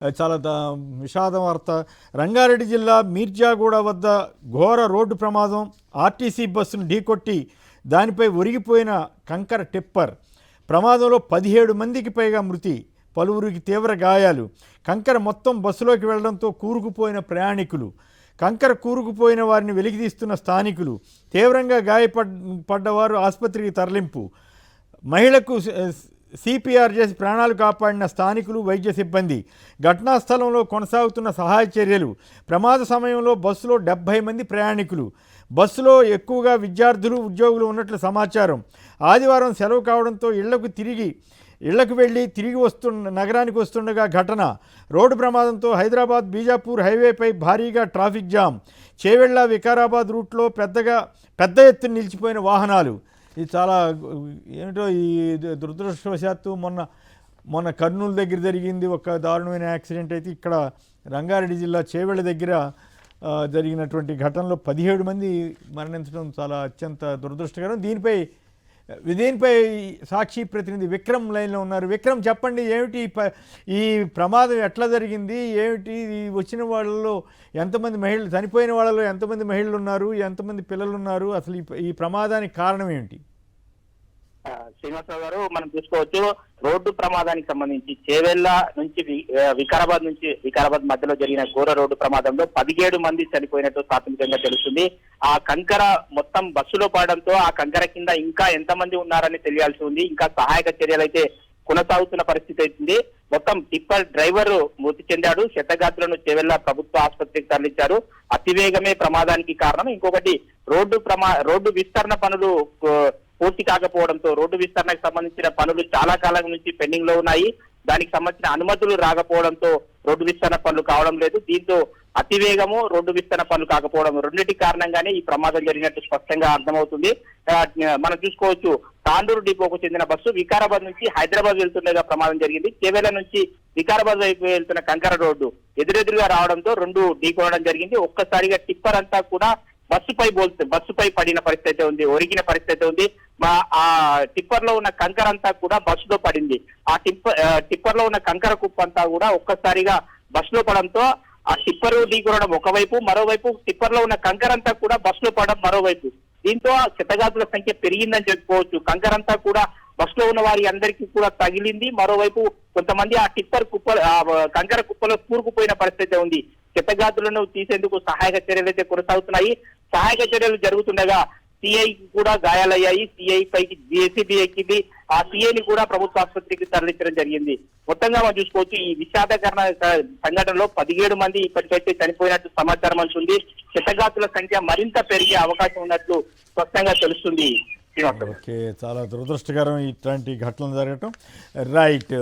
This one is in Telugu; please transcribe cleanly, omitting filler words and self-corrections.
చాలా విషాదం వార్త. రంగారెడ్డి జిల్లా మీర్జాగూడ వద్ద ఘోర రోడ్డు ప్రమాదం. ఆర్టీసీ బస్సును ఢీకొట్టి దానిపై ఒరిగిపోయిన కంకర టిప్పర్. ప్రమాదంలో 17 మందికి పైగా మృతి, పలువురికి తీవ్ర గాయాలు. కంకర మొత్తం బస్సులోకి వెళ్లడంతో కూరుకుపోయిన ప్రయాణికులు, కంకర కూరుకుపోయిన వారిని వెలికితీస్తున్న స్థానికులు, తీవ్రంగా గాయపడ్డవారు ఆసుపత్రికి తరలింపు. మహిళకు సిపిఆర్ చేసి ప్రాణాలు కాపాడిన స్థానికులు, వైద్య సిబ్బంది. ఘటనా స్థలంలో కొనసాగుతున్న సహాయ చర్యలు. ప్రమాద సమయంలో బస్సులో 70 మంది ప్రయాణికులు. బస్సులో ఎక్కువగా విద్యార్థులు, ఉద్యోగులు ఉన్నట్లు సమాచారం. ఆదివారం సెలవు కావడంతో ఇళ్లకు వెళ్ళి తిరిగి నగరానికి వస్తుండగా ఘటన. రోడ్డు ప్రమాదంతో హైదరాబాద్ బీజాపూర్ హైవేపై భారీగా ట్రాఫిక్ జామ్. చేవెళ్ల వికారాబాద్ రూట్లో పెద్ద ఎత్తున నిలిచిపోయిన వాహనాలు. ఇది చాలా ఏమిటో, ఈ దురదృష్టవశాత్తు మొన్న కర్నూలు దగ్గర జరిగింది ఒక దారుణమైన యాక్సిడెంట్. అయితే ఇక్కడ రంగారెడ్డి జిల్లా చేవెళ్ళ దగ్గర జరిగినటువంటి ఘటనలో 17 మంది మరణించడం చాలా అత్యంత దురదృష్టకరం. దీనిపై సాక్షి ప్రతినిధి విక్రమ్ లైన్లో ఉన్నారు. విక్రమ్, చెప్పండి, ఏమిటి ఈ ప్రమాదం ఎట్లా జరిగింది, ఏమిటి వచ్చిన వాళ్ళలో ఎంతమంది మహిళలు, చనిపోయిన వాళ్ళలో ఎంతమంది మహిళలు ఉన్నారు, ఎంతమంది పిల్లలు ఉన్నారు, అసలు ఈ ప్రమాదానికి కారణం ఏమిటి? శ్రీనివాసరావు గారు, మనం చూసుకోవచ్చు, రోడ్డు ప్రమాదానికి సంబంధించి చేవెళ్ల నుంచి వికారాబాద్ మధ్యలో జరిగిన ఘోర రోడ్డు ప్రమాదంలో 17 మంది చనిపోయినట్టు ప్రాథమికంగా తెలుస్తుంది. ఆ కంకర మొత్తం బస్సులో పడడంతో ఆ కంకర కింద ఇంకా ఎంతమంది ఉన్నారని తెలియాల్సి ఉంది. ఇంకా సహాయక చర్యలు అయితే కొనసాగుతున్న పరిస్థితి అవుతుంది. మొత్తం టిప్పర్ డ్రైవర్ మృతి చెందాడు. శతగాత్రులను చేవెళ్ల ప్రభుత్వ ఆసుపత్రికి తరలించారు. అతివేగమే ప్రమాదానికి కారణం. ఇంకొకటి, రోడ్డు విస్తరణ పనులు పూర్తి కాకపోవడంతో, రోడ్డు విస్తరణకు సంబంధించిన పనులు చాలా కాలం నుంచి పెండింగ్ లో ఉన్నాయి. దానికి సంబంధించిన అనుమతులు రాకపోవడంతో రోడ్డు విస్తరణ పనులు కావడం లేదు. దీంతో అతివేగము, రోడ్డు విస్తరణ పనులు కాకపోవడం, రెండింటి కారణంగానే ఈ ప్రమాదం జరిగినట్టు స్పష్టంగా అర్థమవుతుంది. మనం చూసుకోవచ్చు, తాండూరు డిపోకు చెందిన బస్సు వికారాబాద్ నుంచి హైదరాబాద్ వెళ్తుండగా ప్రమాదం జరిగింది. చేవెళ్ల నుంచి వికారాబాద్ వైపు వెళ్తున్న కంకర రోడ్డు ఎదురెదురుగా రావడంతో రెండు ఢీకొనడం జరిగింది. ఒక్కసారిగా టిప్పర్ అంతా కూడా బస్సుపై పడిన పరిస్థితి ఉంది, ఒరిగిన పరిస్థితి ఉంది. ఆ టిప్పర్ లో ఉన్న కంకర అంతా కూడా బస్సులో పడింది. ఆ టిప్పర్ లో ఉన్న కంకర కుప్పంతా కూడా ఒక్కసారిగా బస్సులో పడడంతో ఆ టిప్పర్ ఢీకొనడం ఒకవైపు, మరోవైపు టిప్పర్ లో ఉన్న కంకర అంతా కూడా బస్సులో పడడం మరోవైపు. దీంతో క్షతగాతుల సంఖ్య పెరిగిందని చెప్పుకోవచ్చు. కంకర అంతా కూడా బస్సులో ఉన్న వారి అందరికీ కూడా తగిలింది. మరోవైపు కొంతమంది ఆ కంకర కుప్పలో కూరుకుపోయిన పరిస్థితి ఉంది. క్షతగాతులను తీసేందుకు సహాయక చర్యలు అయితే కొనసాగుతున్నాయి. సహాయక చర్యలు జరుగుతుండగా సిఐ కూడా గాయాలయ్యాయి. సిఐ పైకి జేసీబీ ఎక్కింది. ఆ సిఐని కూడా ప్రభుత్వ ఆసుపత్రికి తరలించడం జరిగింది. మొత్తంగా మనం చూసుకోవచ్చు, ఈ విషాదకరణ సంఘటనలో 17 మంది ఇప్పటికైతే చనిపోయినట్టు సమాచారం అందుతుంది. క్షతగాతుల సంఖ్య మరింత పెరిగే అవకాశం ఉన్నట్లు స్పష్టంగా తెలుస్తుంది. ఓకే, చాలా దురదృష్టకరం ఇట్లాంటి ఘటనలు జరగటం. రైట్.